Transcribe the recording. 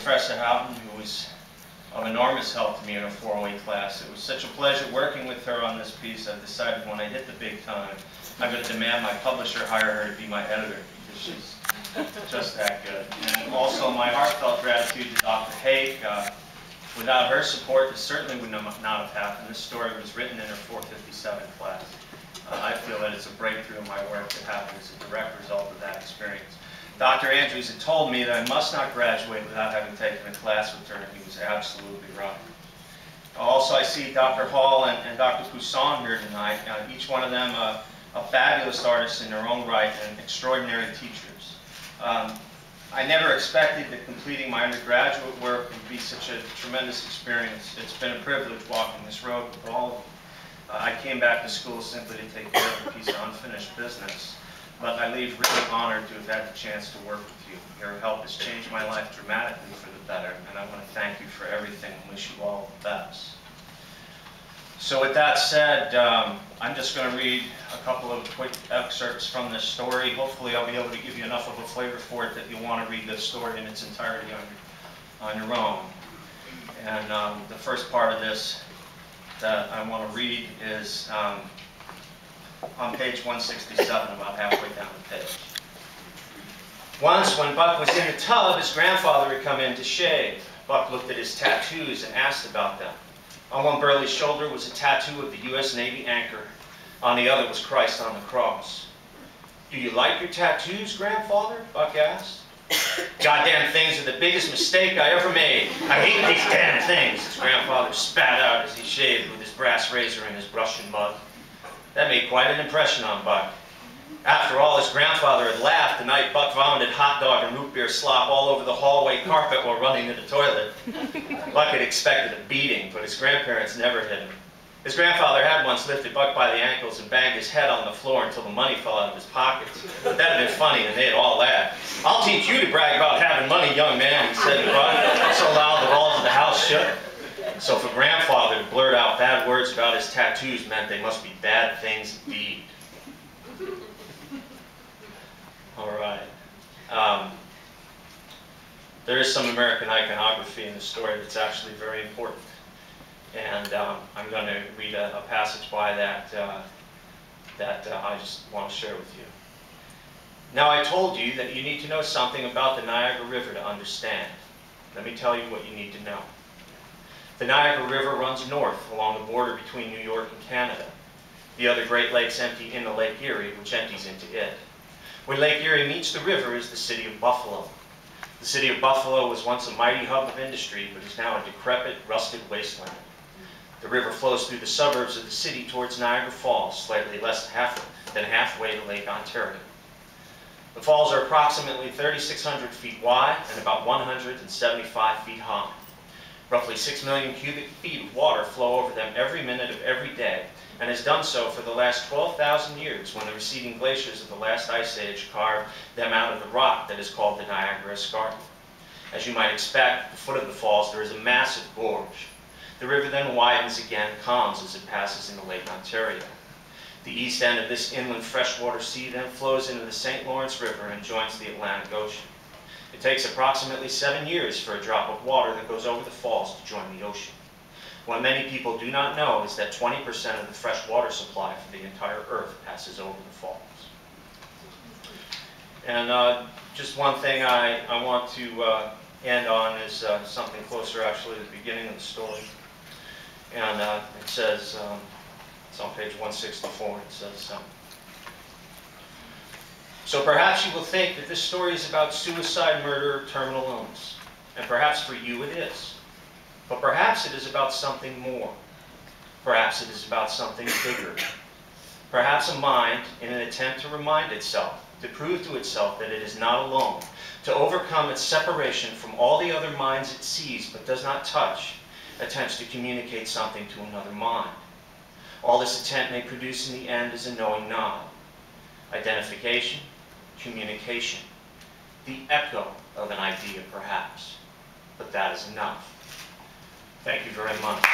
Professor Houghton, who was of enormous help to me in her 408 class. It was such a pleasure working with her on this piece. I've decided when I hit the big time, I'm going to demand my publisher hire her to be my editor, because she's just that good. And also my heartfelt gratitude to Dr. Hake. Without her support, this certainly would not have happened. This story was written in her 457 class. I feel that it's a breakthrough in my work that happened as a direct result of that experience. Dr. Andrews had told me that I must not graduate without having taken a class with her, and he was absolutely right. Also, I see Dr. Hall and Dr. Poussin here tonight, each one of them a fabulous artist in their own right and extraordinary teachers. I never expected that completing my undergraduate work would be such a tremendous experience. It's been a privilege walking this road with all of you. I came back to school simply to take care of a piece of unfinished business, but I leave really honored to have had the chance to work with you. Your help has changed my life dramatically for the better, and I want to thank you for everything and wish you all the best. So with that said, I'm just going to read a couple of quick excerpts from this story. Hopefully I'll be able to give you enough of a flavor for it that you'll want to read this story in its entirety on your own. And the first part of this that I want to read is on page 167, about halfway down the page. Once, when Buck was in the tub, his grandfather had come in to shave. Buck looked at his tattoos and asked about them. On one burly shoulder was a tattoo of the U.S. Navy anchor. On the other was Christ on the cross. "Do you like your tattoos, grandfather?" Buck asked. "Goddamn things are the biggest mistake I ever made. I hate these damn things," his grandfather spat out as he shaved with his brass razor in his brush and mud. That made quite an impression on Buck. After all, his grandfather had laughed the night Buck vomited hot dog and root beer slop all over the hallway carpet while running to the toilet. Buck had expected a beating, but his grandparents never hit him. His grandfather had once lifted Buck by the ankles and banged his head on the floor until the money fell out of his pockets. But that had been funny, and they had all laughed. "I'll teach you to brag about having money, young man," he said to Buck, so loud the walls of the house shook. So for grandfather to blurt out bad words about his tattoos meant they must be bad things indeed. All right. There is some American iconography in the story that's actually very important. And I'm going to read a passage by that I just want to share with you. "Now, I told you that you need to know something about the Niagara River to understand. Let me tell you what you need to know. The Niagara River runs north along the border between New York and Canada. The other Great Lakes empty into Lake Erie, which empties into it. Where Lake Erie meets the river is the city of Buffalo. The city of Buffalo was once a mighty hub of industry, but is now a decrepit, rusted wasteland. The river flows through the suburbs of the city towards Niagara Falls, slightly less than halfway to Lake Ontario. The falls are approximately 3,600 feet wide and about 175 feet high. Roughly 6 million cubic feet of water flow over them every minute of every day, and has done so for the last 12,000 years, when the receding glaciers of the last ice age carved them out of the rock that is called the Niagara Escarpment. As you might expect, at the foot of the falls there is a massive gorge. The river then widens again, calms as it passes into Lake Ontario. The east end of this inland freshwater sea then flows into the St. Lawrence River and joins the Atlantic Ocean. It takes approximately 7 years for a drop of water that goes over the falls to join the ocean. What many people do not know is that 20% of the fresh water supply for the entire Earth passes over the falls. And just one thing I want to end on is something closer actually to the beginning of the story. And it says, it's on page 164, it says, "So perhaps you will think that this story is about suicide, murder, or terminal illness. And perhaps for you it is. But perhaps it is about something more. Perhaps it is about something bigger. Perhaps a mind, in an attempt to remind itself, to prove to itself that it is not alone, to overcome its separation from all the other minds it sees but does not touch, attempts to communicate something to another mind. All this attempt may produce in the end is a knowing nod. Identification, communication, the echo of an idea perhaps. But that is enough." Thank you very much.